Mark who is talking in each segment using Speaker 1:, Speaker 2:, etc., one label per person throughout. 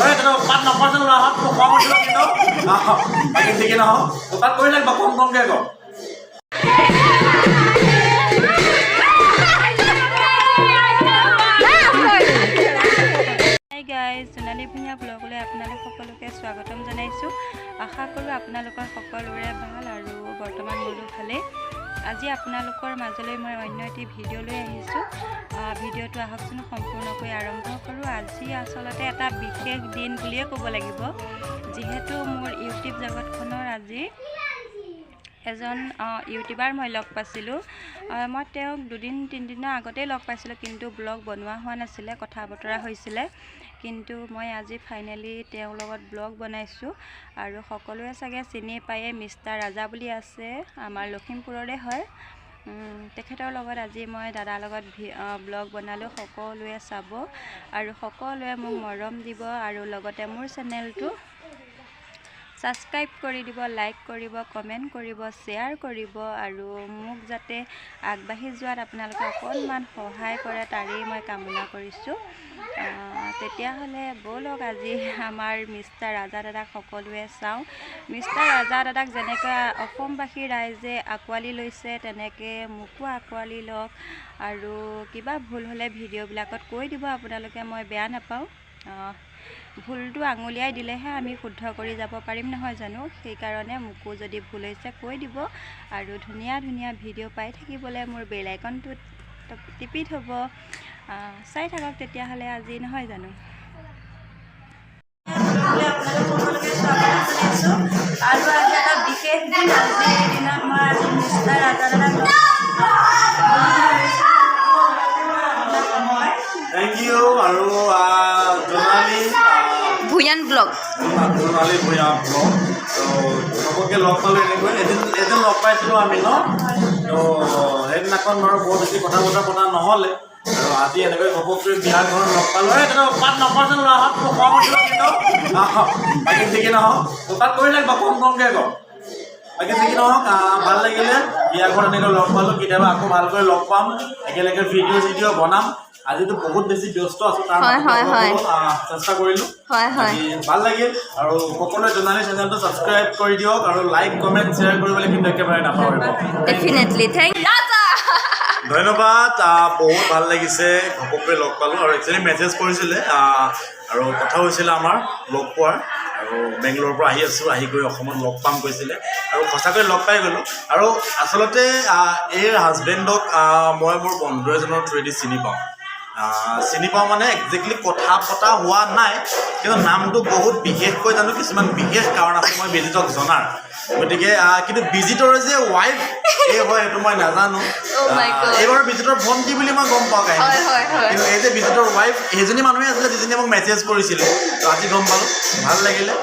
Speaker 1: itu pat nomor seluruh hot pokok itu gitu. Bagian sini noh, pat kau ini bakong kong ke kok.
Speaker 2: Hi guys, Sonali Bhunia ব্লগলৈ আপোনালোক সকলোকে স্বাগতম জনাইছো। আশা কৰোঁ আপোনালোকৰ সকলোৰে ভাল আৰু বৰ্তমান মোৰো ভালে। আজি আপোনালোকৰ মাজলৈ মই অন্য এটি ভিডিঅ' লৈ আহিছোঁ। ভিডিঅ'টো আহকচোন সম্পূৰ্ণকৈ আৰম্ভ কৰোঁ। আজি আচলতে এটা বিশেষ দিন বুলিয়ে ক'ব লাগিব, যিহেতু মোৰ ইউটিউব জগতখনৰ আজি এজন ইউটিউবাৰ মই লগ পাইছিলোঁ। মই তেওঁক 2-3 দিনৰ আগতেই লগ পাইছিলোঁ, কিন্তু ব্লগ বনোৱা হোৱা নাছিলে, কথা বতৰা হৈছিলে। কিন্তু মই আজি ফাইনেলি তেওঁৰ লগত ব্লগ বনাইছোঁ আৰু সকলোৱে চাগে চিনি পায়ে, মিষ্টাৰ ৰাজা বুলি আছে, আমাৰ লখিমপুৰৰে হয়। তেখেতৰ লগত আজি মই দাদাৰ লগত ব্লগ বনালোঁ। সকলোৱে চাব আৰু সকলোৱে মোক মৰম দিব আৰু লগতে মোৰ চেনেলটো ছাবস্ক্ৰাইব কৰি দিব, লাইক কৰিব, কমেণ্ট কৰিব, শ্বেয়াৰ কৰিব আৰু মোক যাতে আগবাঢ়ি যোৱাত আপোনালোকে অকণমান সহায় কৰে তাৰেই মই কামনা কৰিছোঁ। তেতিয়াহ'লে ব'লক আজি আমাৰ মিষ্টাৰ ৰাজা দাদাক সকলোৱে চাওঁ। মিষ্টাৰ ৰাজা দাদাক যেনেকৈ অসমবাসী ৰাইজে আঁকোৱালি লৈছে, তেনেকৈ মোকো আঁকোৱালি লওক আৰু কিবা ভুল হ'লে ভিডিঅ'বিলাকত কৈ দিব আপোনালোকে, মই বেয়া নাপাওঁ। ভুলটো আঙুলিয়াই দিলেহে আমি শুদ্ধ কৰি যাব পাৰিম, নহয় জানো? সেইকাৰণে মোকো যদি ভুল হৈছে কৈ দিব আৰু ধুনীয়া ধুনীয়া ভিডিঅ' পাই থাকিবলৈ মোৰ বেল আইকনটোত টিপি থ'ব। চাই থাকক তেতিয়াহ'লে আজি, নহয় জানো? আৰু আজি এটা বিশেষ দিন। আজিৰ দিনত মই আজি মিষ্টাৰ ৰাজা দাদাক
Speaker 1: Thank you আৰু জোনালী
Speaker 2: ভূঞান ব্লগ
Speaker 1: জোনালী ভূঞা ব্লগ। তো চবকে লগ পালোঁ এনেকৈ, এদিন লগ পাইছিলোঁ আমি ন। তো সেইদিনাখন বাৰু বৰ বেছি কথা বতৰা পতা নহ'লে, আৰু আজি এনেকৈ ঘপককৈ বিয়া ঘৰত লগ পালোঁ। এইটো পাত নপৰ ল'ৰা হাত খোৱা কিন্তু বাকী ঠিকে নহওক, তো তাত কৰিলে কম কমকৈ কওক। বাকী ঠিকে নহওক, ভাল লাগিলে বিয়া ঘৰত এনেকৈ লগ পালোঁ। কেতিয়াবা আকৌ ভালকৈ লগ পাম, একেলগে ভিডিঅ' বনাম। আজিতো বহুত বেছি ব্যস্ত আছোঁ, তাৰ চেষ্টা কৰিলোঁ। ভাল লাগিল আৰু সকলোৱে জোনালী চেনেলটো ছাবস্ক্ৰাইব কৰি দিয়ক আৰু লাইক, কমেণ্ট, শ্বেয়াৰ কৰিবলৈ কিন্তু একেবাৰে নাপাহৰিব।
Speaker 2: ডেফিনেটলি থেংক ইউ ৰাজা।
Speaker 1: ধন্যবাদ। বহুত ভাল লাগিছে, ঘপককৈ লগ পালোঁ আৰু একচুৱেলি মেছেজ কৰিছিলে আৰু কথা হৈছিলে আমাৰ লগ পোৱাৰ। আৰু বেংগলোৰৰ পৰা আহি আছোঁ, আহি গৈ অসমত লগ পাম কৈছিলে আৰু সঁচাকৈ লগ পাই গ'লোঁ। আৰু আচলতে এই হাজবেণ্ডক মই মোৰ বন্ধু এজনৰ থ্ৰুৱেদি চিনি পাওঁ মানে একজেক্টলি কথা পতা হোৱা নাই, কিন্তু নামটো বহুত বিশেষকৈ জানো, কিছুমান বিশেষ কাৰণ আছে মই বিজিতক জনাৰ। গতিকে কিন্তু বিজিতৰ যে ৱাইফ এই হয় সেইটো মই নাজানো। এইবাৰ বিজিতৰ ভণ্টি বুলি মই গম পাওঁ কাহিনী, কিন্তু এই যে বিজিতৰ ৱাইফ সেইজনী মানুহে আছিলে যিজনীয়ে মোক মেছেজ কৰিছিলে। তো আজি গম পালোঁ, ভাল লাগিলে।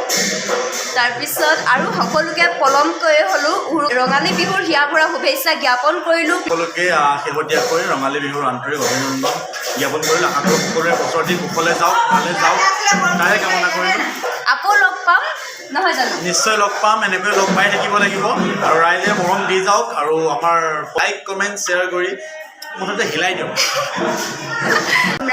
Speaker 2: তাৰপিছত আৰু সকলোকে পলমকৈ হ'লেও ৰঙালী বিহুৰ হিয়া ভৰা শুভেচ্ছা জ্ঞাপন কৰিলোঁ।
Speaker 1: সকলোকে শেহতীয়াকৈ ৰঙালী বিহুৰ আন্তৰিক অভিনন্দন জ্ঞাপন কৰিলোঁ। আশা কৰোঁ সকলোৰে বছৰ দিন কুশলে যাওক, ভালে যাওক, তাৰে কামনা কৰিলোঁ।
Speaker 2: আকৌ লগ পাম, নহয় জানো?
Speaker 1: নিশ্চয় লগ পাম, এনেকৈ লগ পাই থাকিব লাগিব আৰু ৰাইজে মৰম দি যাওক আৰু আমাৰ লাইক, কমেণ্ট, শ্বেয়াৰ কৰি মুঠতে হিলাই দিয়ক।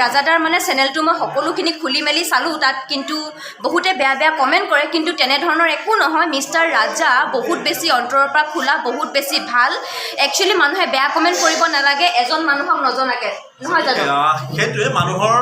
Speaker 2: ৰাজাদাৰ মানে চেনেলটো মই সকলোখিনি খুলি মেলি চালোঁ, তাত কিন্তু বহুতে বেয়া বেয়া কমেণ্ট কৰে, কিন্তু তেনেধৰণৰ একো নহয়। মিষ্টাৰ ৰাজা বহুত বেছি অন্তৰৰ পৰা খোলা, বহুত বেছি ভাল। একচুৱেলি মানুহে বেয়া কমেণ্ট কৰিব নালাগে এজন মানুহক নজনাকৈ, নহয় জানো?
Speaker 1: সেইটোৱে, মানুহৰ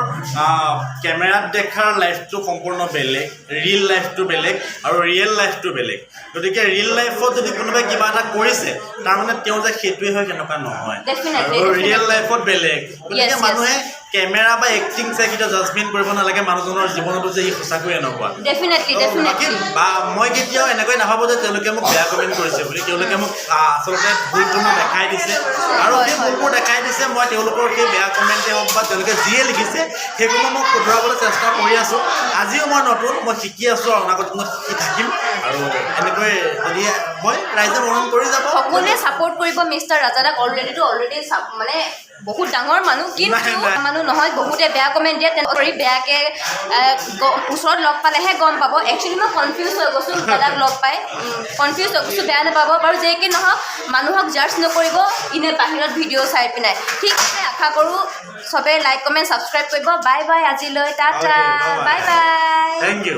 Speaker 1: কেমেৰাত দেখাৰ লাইফটো সম্পূৰ্ণ বেলেগ, ৰিয়েল লাইফটো বেলেগ আৰু ৰিয়েল লাইফটো বেলেগ। গতিকে ৰিয়েল লাইফত যদি কোনোবাই কিবা এটা কৰিছে, তাৰমানে তেওঁ যে সেইটোৱে হয় সেনেকুৱা নহয়, আৰু ৰিয়েল লাইফত বেলেগ। গতিকে মানুহে কেমেৰা বা এক্টিং চাই কেতিয়াও জাজমেণ্ট কৰিব নালাগে মানুহজনৰ জীৱনতো যে ই সঁচাকৈ এনেকুৱা। বা মই কেতিয়াও এনেকৈ নাভাবোঁ যে তেওঁলোকে মোক বেয়া কমেণ্ট কৰিছে বুলি। তেওঁলোকে মোক আচলতে ভুলটো মোক দেখাই দিছে আৰু সেই ভুলবোৰ দেখাই দিছে। মই তেওঁলোকৰ সেই বেয়া কমেণ্টেই হওক বা তেওঁলোকে যিয়ে লিখিছে সেইসমূহ মই শুধৰাবলৈ চেষ্টা কৰি আছোঁ। আজিও মই নতুন, মই শিকি আছোঁ আৰু অনাগত দিনত শিকি থাকিম। আৰু এনেকৈ যদি মই ৰাইজে মৰম কৰি যাব,
Speaker 2: সকলোৱে ছাপোৰ্ট কৰিব মিষ্টাৰ ৰাজাদাক। অলৰেডি মানে
Speaker 3: বহুত ডাঙৰ মানুহ কিন্তু মানুহ নহয় বহুতে বেয়া কমেণ্ট দিয়ে কৰি বেয়াকৈ ওচৰত লগ পালেহে গম পাব একচুৱেলি মই কনফিউজ হৈ গৈছোঁ দাদাক লগ পাই কনফিউজ হৈ গৈছোঁ বেয়া নাপাব বাৰু যে কি নহওক মানুহক জাৰ্জ নকৰিব ইনে বাহিৰত ভিডিঅ' চাই পিনাই ঠিক আছে আশা কৰোঁ চবেই লাইক কমেণ্ট ছাবস্ক্ৰাইব কৰিব বাই বাই আজিলৈ tata bye bye
Speaker 1: thank you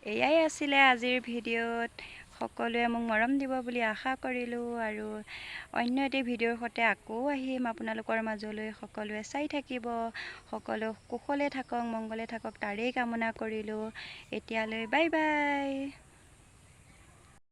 Speaker 2: এয়াই আছিলে আজিৰ ভিডিঅ'ত সকলোৱে মোক মৰম দিব বুলি আশা কৰিলোঁ আৰু অন্য এটি ভিডিঅ'ৰ সৈতে আকৌ আহিম আপোনালোকৰ মাজলৈ সকলোৱে চাই থাকিব সকলো কুশলে থাকক মংগলে থাকক তাৰেই কামনা কৰিলোঁ এতিয়ালৈ বাই বাই